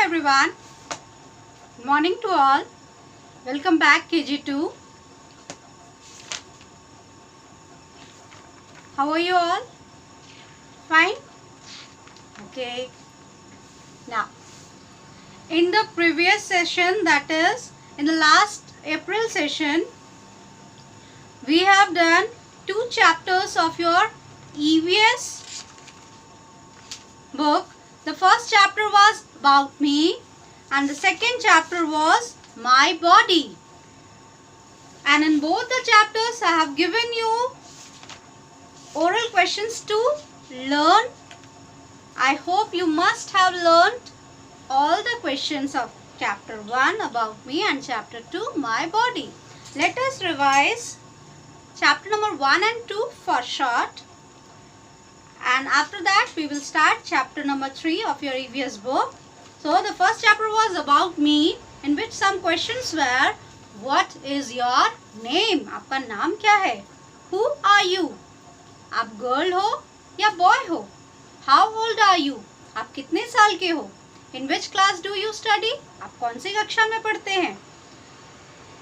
everyone. Good morning to all. Welcome back KG2. How are you all? Fine? Okay. Now, in the previous session, that is in the last April session, we have done 2 chapters of your EVS book. The first chapter was about me and the second chapter was my body. And in both the chapters I have given you oral questions to learn. I hope you must have learned all the questions of chapter 1 about me and chapter 2 my body. Let us revise chapter number 1 and 2 for short. And after that we will start chapter number 3 of your EVS book. So the first chapter was about me, in which some questions were, what is your name? आपका नाम क्या है? Who are you? आप girl हो या boy हो? How old are you? आप कितने साल के हो? In which class do you study? आप कौन सी कक्षा में पढ़ते हैं?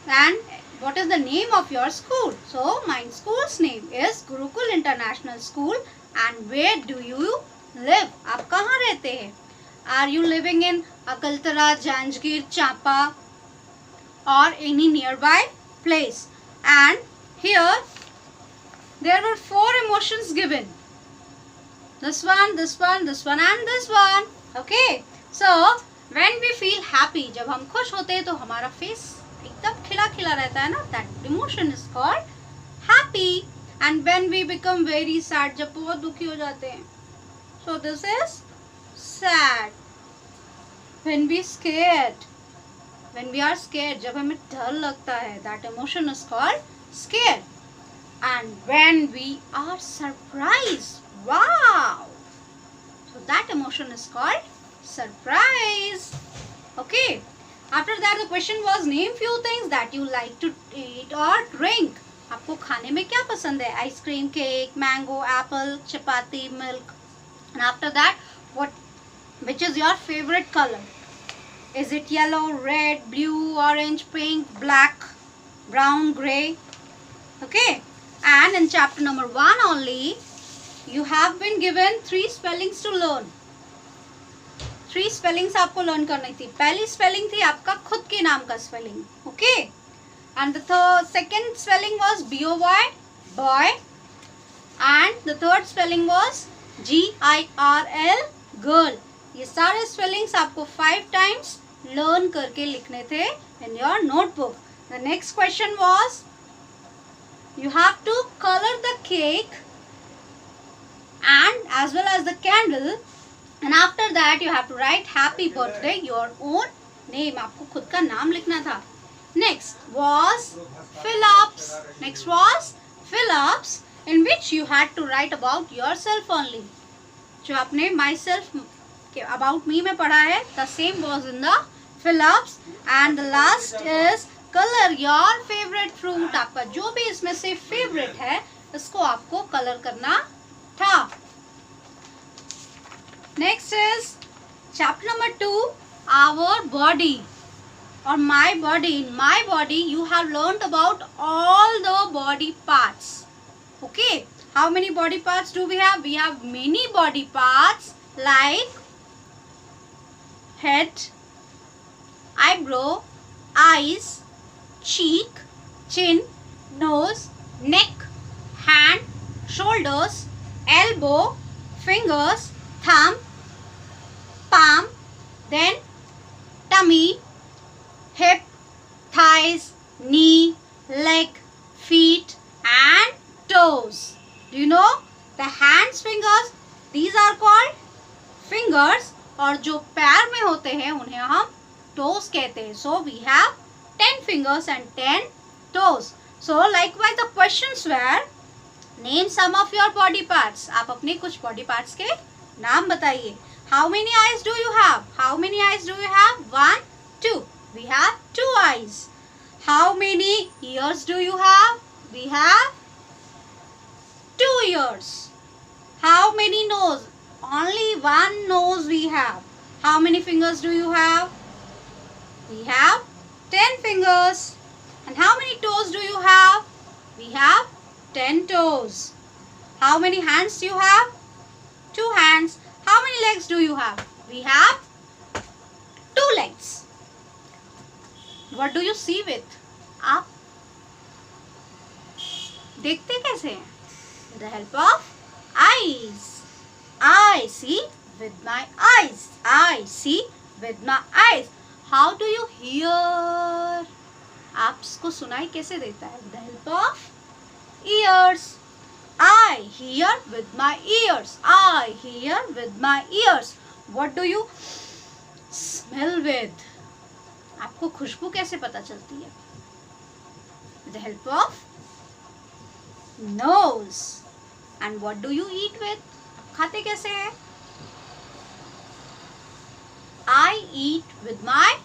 And what is the name of your school? So my school's name is Gurukul International School. And where do you live? आप कहाँ रहते हैं? Are you living in Akaltara, Janjgir, Champa or any nearby place? And here there were 4 emotions given. This one, this one, this one and this one. Okay. So when we feel happy, जब हम खुश होते हैं तो हमारा face एकदम खिला खिला रहता है ना. That emotion is called happy. And when we become very sad, जब बहुत दुखी हो जाते हैं, so this is sad. When we scared, when we are scared, जब हमें डर लगता है, that emotion is called scared. And when we are surprised, wow, so that emotion is called surprise. Okay. After that the question was, name few things that you like to eat or drink. आपको खाने में क्या पसंद है? Ice cream, cake, mango, Apple, chapati, milk. And after that, which is your favorite color? Is it yellow, red, blue, orange, pink, black, brown, grey? Okay. And in chapter number 1 only, you have been given 3 spellings to learn. 3 spellings आपको learn करनी थी. पहली spelling थी आपका खुद के नाम का spelling. Okay. And the second spelling was B-O-Y, boy. And the third spelling was G-I-R-L, girl. ये सारे spellings आपको 5 times learn करके लिखने थे in your notebook. The next question was, you have to color the cake and as well as the candle. And after that you have to write happy birthday, your own name. आपको खुद का नाम लिखना था. Next was fill-ups, in which you had to write about yourself only. जो आपने myself about me में पढ़ा है, the same was in the fill-ups. And the last is color your favorite fruit. आपका जो भी इसमें से favorite है, इसको आपको color करना था. Next is chapter number 2, our body. Or my body. In my body you have learnt about all the body parts. Okay. How many body parts do we have? We have many body parts like head, eyebrow, eyes, cheek, chin, nose, neck, hand, shoulders, elbow, fingers, thumb, palm, then tummy, hip, thighs, knee, leg, feet and toes. Do you know the hands, fingers, these are called fingers, और जो पैर में होते हैं उन्हें हम toes कहते हैं. So we have 10 fingers and 10 toes. So likewise the questions were, name some of your body parts. आप अपने कुछ body parts के नाम बताइए. How many eyes do you have? How many eyes do you have? 1, 2. We have 2 eyes. How many ears do you have? We have 2 ears. How many nose? Only 1 nose we have. How many fingers do you have? We have 10 fingers. And how many toes do you have? We have 10 toes. How many hands do you have? 2 hands. How many legs do you have? We have 2 legs. What do you see with? आप देखते कैसे हैं? With the help of eyes. I see with my eyes. I see with my eyes. How do you hear? आपको सुनाई कैसे देता है? With the help of ears. I hear with my ears. I hear with my ears. What do you smell with? आपको खुशबू कैसे पता चलती है? With the help of nose. And what do you eat with? खाते कैसे हैं? I eat with my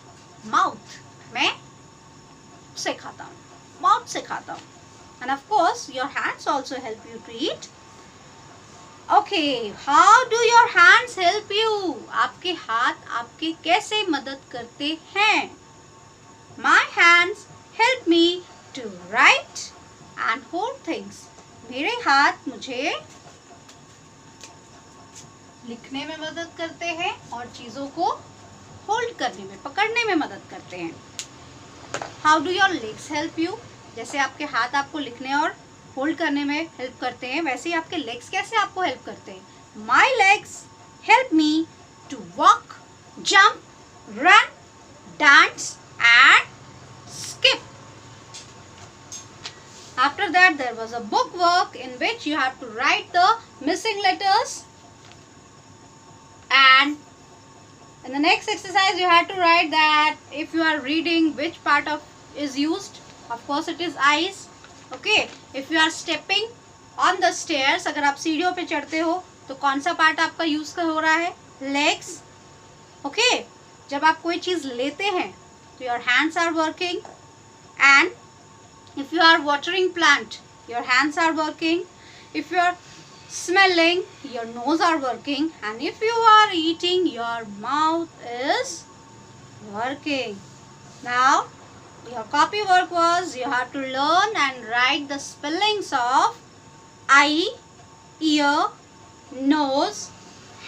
mouth. मैं से खाता हूँ, mouth से खाता हूँ. And of course, your hands also help you to eat. Okay, how do your hands help you? आपके हाथ आपके कैसे मदद करते हैं? My hands help me to write and hold things. मेरे हाथ मुझे लिखने में मदद करते हैं और चीजों को होल्ड करने में, पकड़ने में मदद करते हैं. How do your legs help you? जैसे आपके हाथ आपको लिखने और होल्ड करने में हेल्प करते हैं, वैसे ही आपके लेग्स कैसे आपको हेल्प करते हैं? My legs help me to walk, jump, run, dance and skip. After that, there was a book work in which you have to write the missing letters, and in the next exercise you have to write that if you are reading, which part of is used. Of course it is eyes. Okay, if you are stepping on the stairs, अगर आप सीढ़ियों पे चढ़ते हो तो कौन सा part आपका यूज हो रहा है? Legs. Okay, जब आप कोई चीज लेते हैं तो your hands are working, and if you are watering plant, your hands are working. If you are smelling, your nose are working, and if you are eating, your mouth is working. Now your copy work was you have to learn and write the spellings of eye, ear, nose,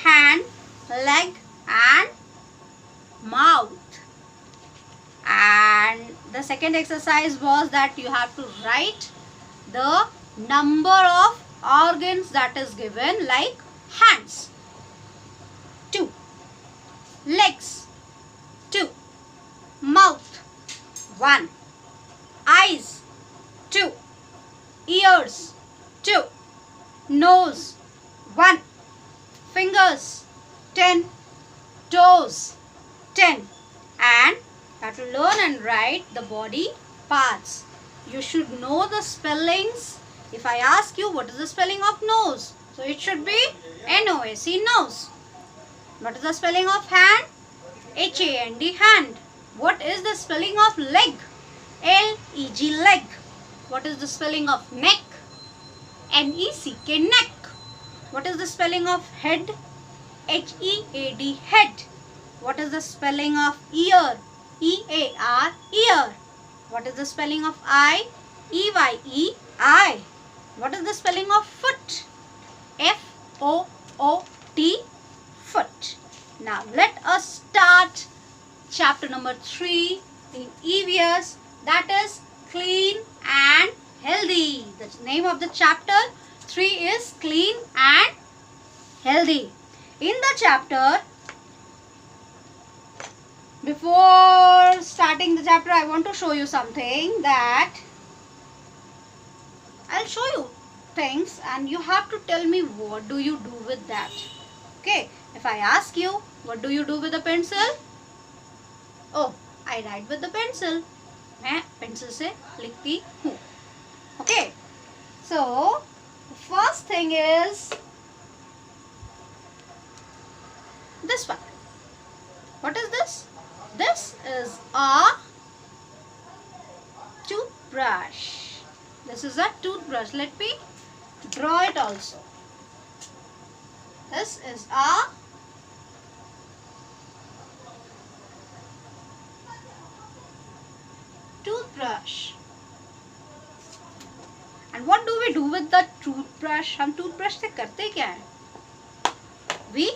hand, leg and mouth. And the second exercise was that you have to write the number of organs that is given, like hands 2, legs 2, mouth 1, eyes 2, ears 2, nose 1, fingers 10, toes 10, and you have to learn and write the body parts. You should know the spellings. If I ask you what is the spelling of nose, so it should be N-O-S-E, nose. What is the spelling of hand? H-A-N-D, hand. What is the spelling of leg? L-E-G, leg. What is the spelling of neck? N-E-C-K, neck. What is the spelling of head? H-E-A-D, head. What is the spelling of ear? E-A-R, ear. What is the spelling of eye? E-Y-E, eye. What is the spelling of foot? F-O-O-T, foot. Now let us start chapter number 3 in EVS, that is clean and healthy. The name of the chapter 3 is clean and healthy. In the chapter, before starting the chapter, I want to show you something, that I'll show you things and you have to tell me what do you do with that. Okay, if I ask you what do you do with a pencil? Oh, I write with the pencil. मैं pencil से लिखती हूँ. Okay, so the first thing is this one. What is this? This is a toothbrush. This is a toothbrush. Let me draw it also. This is a toothbrush. And what do we do with the toothbrush? हम toothbrush से करते क्या है? We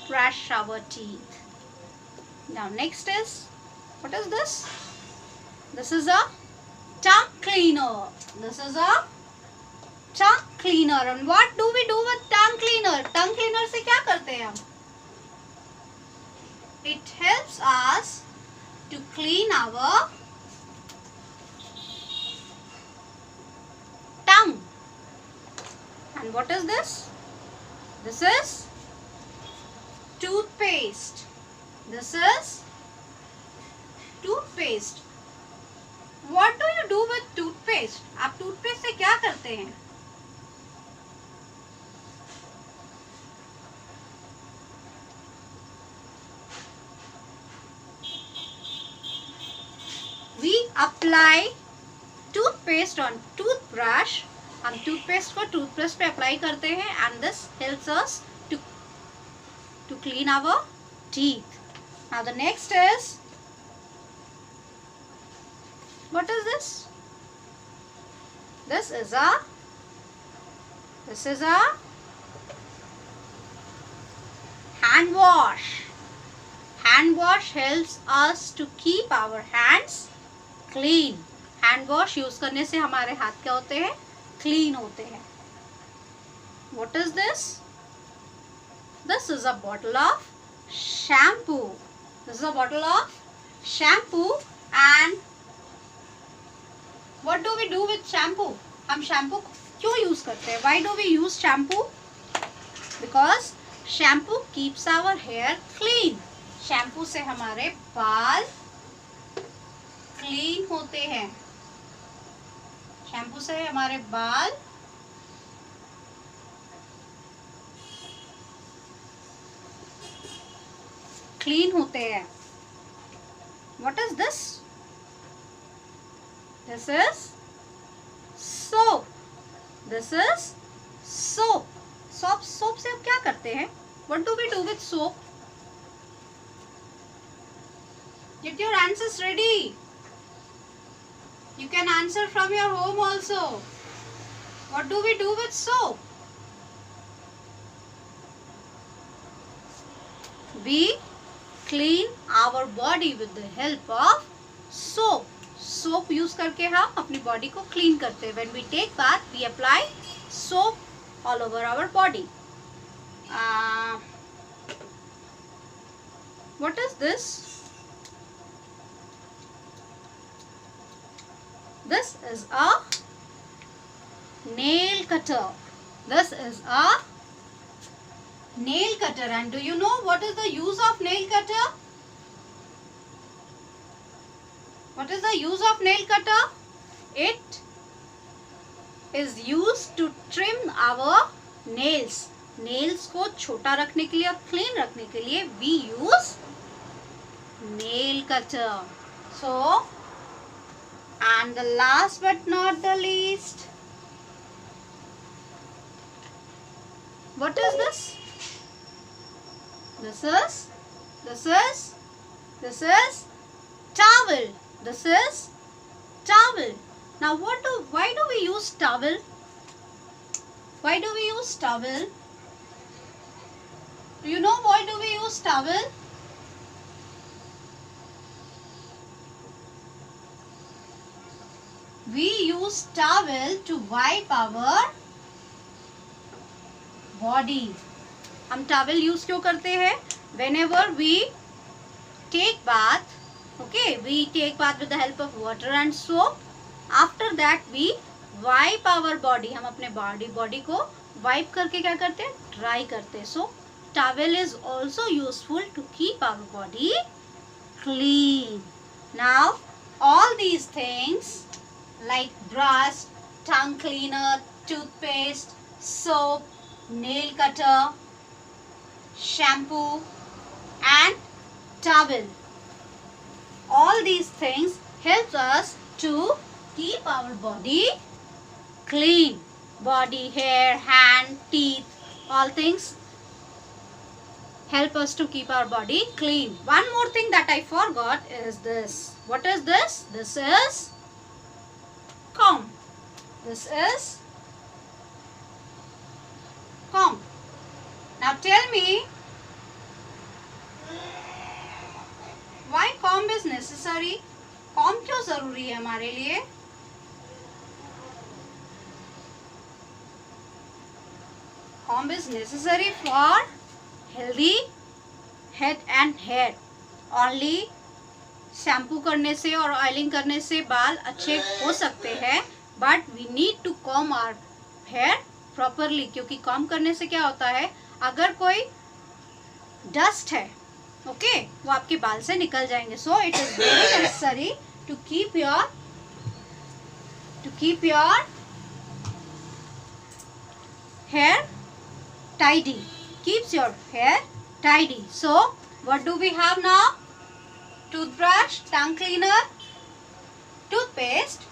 brush our teeth. Now next is, what is this? This is a tongue cleaner. This is a tongue cleaner. And what do we do with tongue cleaner? Tongue cleaner से क्या करते हैं हम? It helps us to clean our tongue. And what is this? This is toothpaste. This is toothpaste. What do you do with toothpaste? आप toothpaste से क्या करते हैं? We apply toothpaste on toothbrush. हम toothpaste को toothbrush पे apply करते हैं and this helps us to clean our teeth. Now the next is, what is this? This is a hand wash. Hand wash helps us to keep our hands clean. Hand wash use करने से हमारे हाथ क्या होते हैं? Clean होते हैं. What is this? This is a bottle of shampoo. This is a bottle of shampoo. And what do we do with shampoo? हम shampoo क्यों यूज करते हैं? Why do we use shampoo? Because shampoo keeps our hair clean. shampoo से हमारे बाल clean होते हैं. Shampoo से हमारे बाल क्लीन होते हैं. What is this? This is soap. This is soap. Soap से हम क्या करते हैं? What do we do with soap? Get your answers ready. You can answer from your home also. What do we do with soap? We clean our body with the help of soap. Soap use करके हम अपनी body को clean करते हैं. When we take bath, we apply soap all over our body. What is this? This is a nail cutter. This is a nail cutter. And do you know what is the use of nail cutter? What is the use of nail cutter? It is used to trim our nails. Nails को छोटा रखने के लिए और clean रखने के लिए we use nail cutter. So, and the last but not the least, what is this? This is towel. This is towel. Now why do we use towel? Why do we use towel? Do you know why do we use towel? We use towel to wipe our body. हम towel use क्यों करते हैं? Whenever we take bath, okay, we take bath with the help of water and soap. After that we wipe our body. हम अपने body को wipe करके क्या करते हैं? Dry करते हैं. So towel is also useful to keep our body clean. Now all these things like brush, tongue cleaner, toothpaste, soap, nail cutter, shampoo and towel. All these things help us to keep our body clean. Body, hair, hand, teeth, all things help us to keep our body clean. One more thing that I forgot is this. What is this? This is comb. This is comb. Now tell me, why comb is necessary? comb क्यों जरूरी है हमारे लिए? comb is necessary for healthy head and hair. Only shampoo करने से और oiling करने से बाल अच्छे हो सकते हैं, but we need to comb our hair properly, क्योंकि कॉम करने से क्या होता है, अगर कोई डस्ट है ओके वो आपके बाल से निकल जाएंगे. So it is very necessary to keep your hair tidy. Keeps your hair tidy. So what do we have now? Toothbrush, tongue cleaner, toothpaste,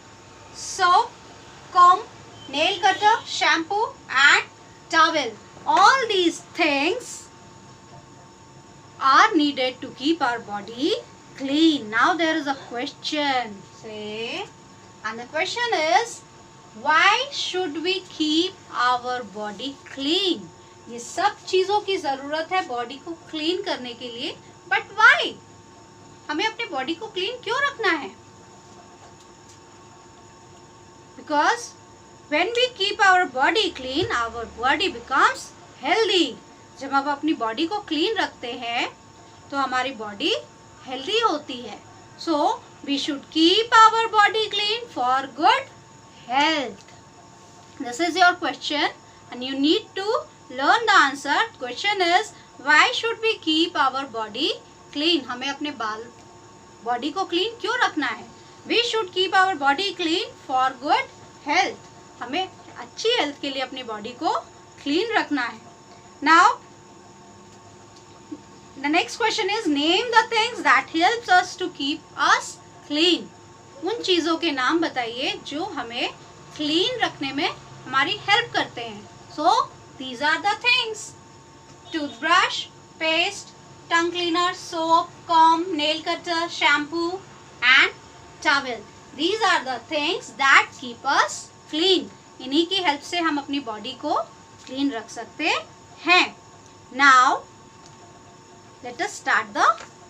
soap, comb, nail cutter, shampoo and towel. All these things are needed to keep our body clean. Now there is a question. Say, and the question is, why should we keep our body clean? ये सब चीजों की जरूरत है body को clean करने के लिए, बट वाई? हमें अपने बॉडी को क्लीन क्यों रखना है? Because when we keep our body clean, our body becomes healthy. जब हम अपनी बॉडी को क्लीन रखते हैं तो हमारी बॉडी हेल्दी होती है. So we should keep our body clean for good health. This is your question and you need to learn the answer. Question is, why should we keep our body clean? हमें अपने body को clean क्यों रखना है? We should keep our body clean for good health. हमें अच्छी health के लिए अपनी बॉडी को क्लीन रखना है. Now the next question is, name the things that helps us to keep us clean. उन चीजों के नाम बताइए जो हमें क्लीन रखने में हमारी हेल्प करते हैं. So these are the things: toothbrush, paste, tongue cleaner, soap, comb, nail cutter, shampoo and towel. These are the things that keep us clean. इन्हीं की हेल्प से हम अपनी बॉडी को क्लीन रख सकते हैं. Now let us start the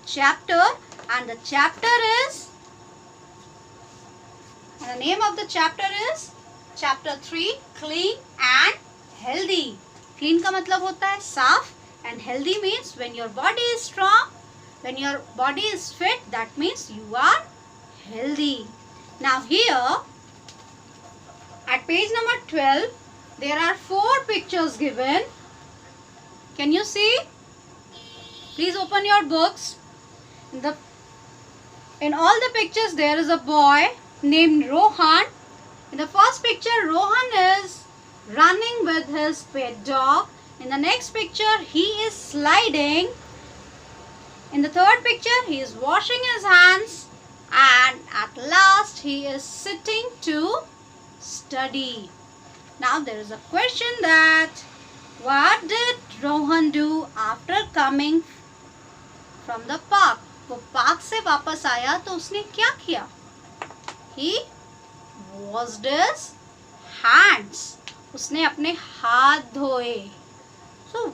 chapter, and the chapter is, and the name of the chapter is chapter 3, clean and healthy. Clean का मतलब होता है साफ, and healthy means when your body is strong, when your body is fit, that means you are healthy. Now here at page number 12 there are 4 pictures given. Can you see? Please open your books. In all the pictures there is a boy named Rohan. In the first picture, Rohan is running with his pet dog. In the next picture, he is sliding. In the third picture, he is washing his hands. And at last, he is sitting to study. Now, there is a question that, what did Rohan do after coming from the park? वो park से वापस आया तो उसने क्या किया? He washed his hands. उसने अपने हाथ धोए. So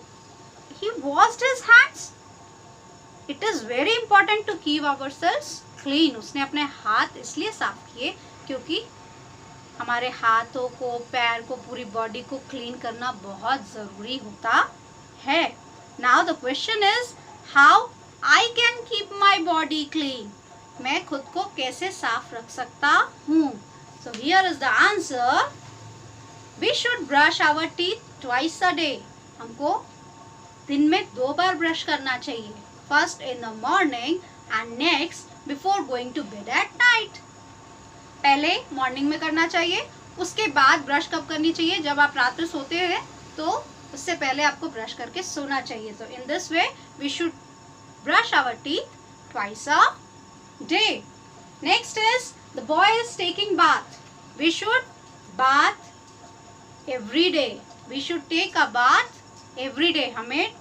he washed his hands. It is very important to keep ourselves clean. उसने अपने हाथ इसलिए साफ किए क्योंकि हमारे हाथों को, पैर को, पूरी बॉडी को क्लीन करना बहुत जरूरी होता है. Now the question is, how I can keep my body clean? मैं खुद को कैसे साफ रख सकता हूँ? So here is the answer. We should brush our teeth twice a day. हमको दिन में 2 बार ब्रश करना चाहिए. First in the morning and next before going to bed at night. पहले मॉर्निंग में करना चाहिए, उसके बाद ब्रश कब करनी चाहिए? जब आप रात में सोते हैं तो उससे पहले आपको ब्रश करके सोना चाहिए. So in this way we should brush our teeth twice a day. Next is, the boy is taking bath. We should bath every day. We should take a bath every day. हमें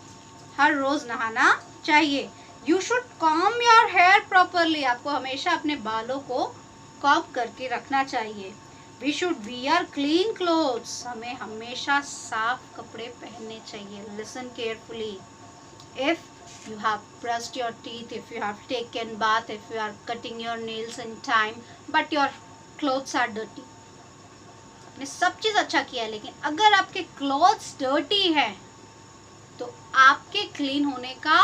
हर रोज नहाना चाहिए। You should comb your hair properly, आपको हमेशा अपने बालों को comb करके रखना चाहिए। We should wear clean clothes, हमें हमेशा साफ कपड़े पहनने चाहिए। Listen carefully, if you have brushed your teeth, if you have taken bath, if you are cutting your nails in time, but your clothes are dirty, आपने सब चीज अच्छा किया है, लेकिन अगर आपके क्लोथ्स डर्टी है तो आपके क्लीन होने का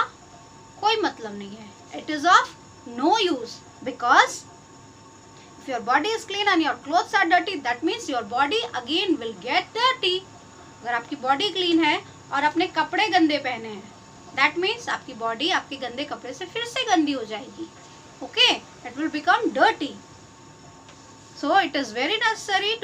कोई मतलब नहीं है। It is of no use, because if your body is clean and your clothes are dirty, that means your body again will get dirty. अगर आपकी बॉडी क्लीन है और अपने कपड़े गंदे पहने हैं, दैट मीन्स आपकी बॉडी आपके गंदे कपड़े से फिर से गंदी हो जाएगी। Okay, it will become dirty. So it is very necessary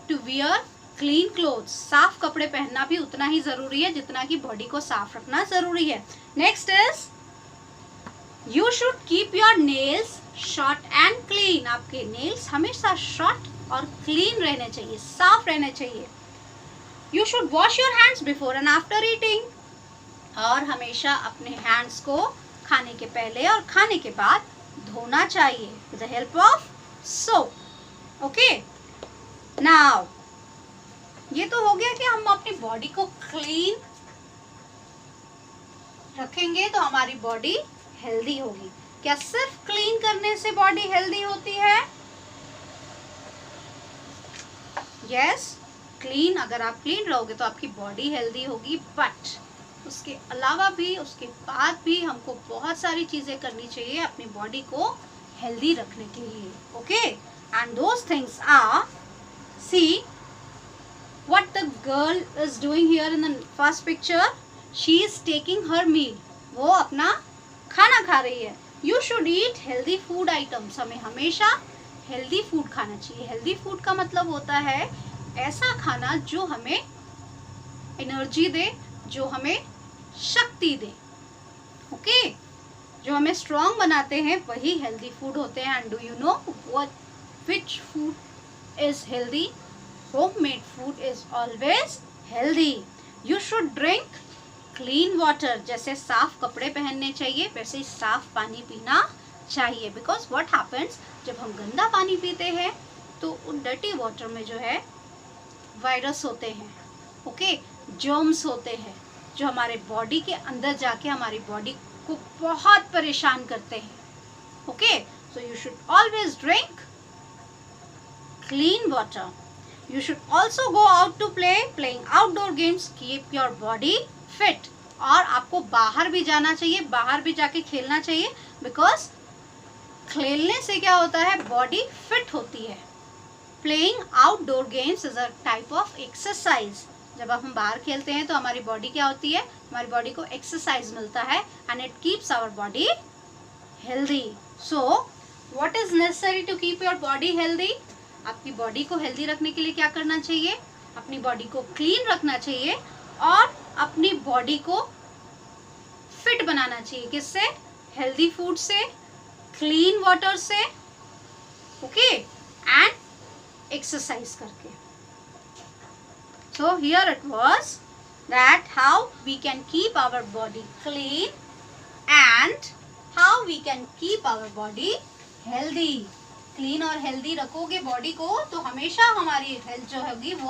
to wear clean clothes. साफ कपड़े पहनना भी उतना ही जरूरी है जितना कि बॉडी को साफ रखना जरूरी है। Next is you should keep your nails short and clean, आपके नेल्स हमेशा शॉर्ट और क्लीन रहने चाहिए, साफ रहने चाहिए। You should wash your hands before and after eating, और हमेशा अपने हैंड्स को खाने के पहले और खाने के बाद धोना चाहिए with the help of soap. Okay, now ये तो हो गया कि हम अपनी बॉडी को क्लीन रखेंगे तो हमारी बॉडी हेल्दी होगी। क्या सिर्फ क्लीन करने से बॉडी हेल्दी होती है? यस, क्लीन, अगर आप क्लीन रहोगे तो आपकी बॉडी हेल्दी होगी, बट उसके अलावा भी, उसके बाद भी हमको बहुत सारी चीजें करनी चाहिए अपनी बॉडी को हेल्दी रखने के लिए। Okay, and those things are, see what the girl is doing here in the first picture, she is taking her meal, वो अपना खाना खा रही है। You should eat healthy food items, हमें हमेशा हेल्दी फूड खाना चाहिए। हेल्दी फूड का मतलब होता है ऐसा खाना जो हमें एनर्जी दे, जो हमें शक्ति दे। ओके, जो हमें स्ट्रॉन्ग बनाते हैं वही हेल्दी फूड होते हैं। And do you know which food is healthy? Homemade food is always healthy. You should drink clean water, जैसे साफ कपड़े पहनने चाहिए वैसे ही साफ पानी पीना चाहिए। बिकॉज व्हाट हैपेंस, जब हम गंदा पानी पीते हैं तो उन डर्टी वाटर में जो है वायरस होते हैं, ओके, जर्म्स होते हैं जो हमारे बॉडी के अंदर जाके हमारी बॉडी को बहुत परेशान करते हैं। Okay, so you should always drink clean water. You should also go out to playing outdoor games keep your body fit, और आपको बाहर भी जाना चाहिए, बाहर भी जाके खेलना चाहिए, बिकॉज खेलने से क्या होता है, बॉडी फिट होती है। Playing outdoor games is a type of exercise. जब हम बाहर खेलते हैं तो हमारी बॉडी क्या होती है, हमारी बॉडी को एक्सरसाइज मिलता है and it keeps our body healthy. So what is necessary to keep your body healthy? आपकी बॉडी को हेल्दी रखने के लिए क्या करना चाहिए? अपनी बॉडी को क्लीन रखना चाहिए और अपनी बॉडी को फिट बनाना चाहिए। किससे? हेल्दी फूड से, क्लीन वाटर से, ओके, एंड एक्सरसाइज करके। So here it was that how we can keep our body clean and how we can keep our body healthy. Clean और हेल्दी रखोगे body को तो हमेशा हमारी हेल्थ जो होगी वो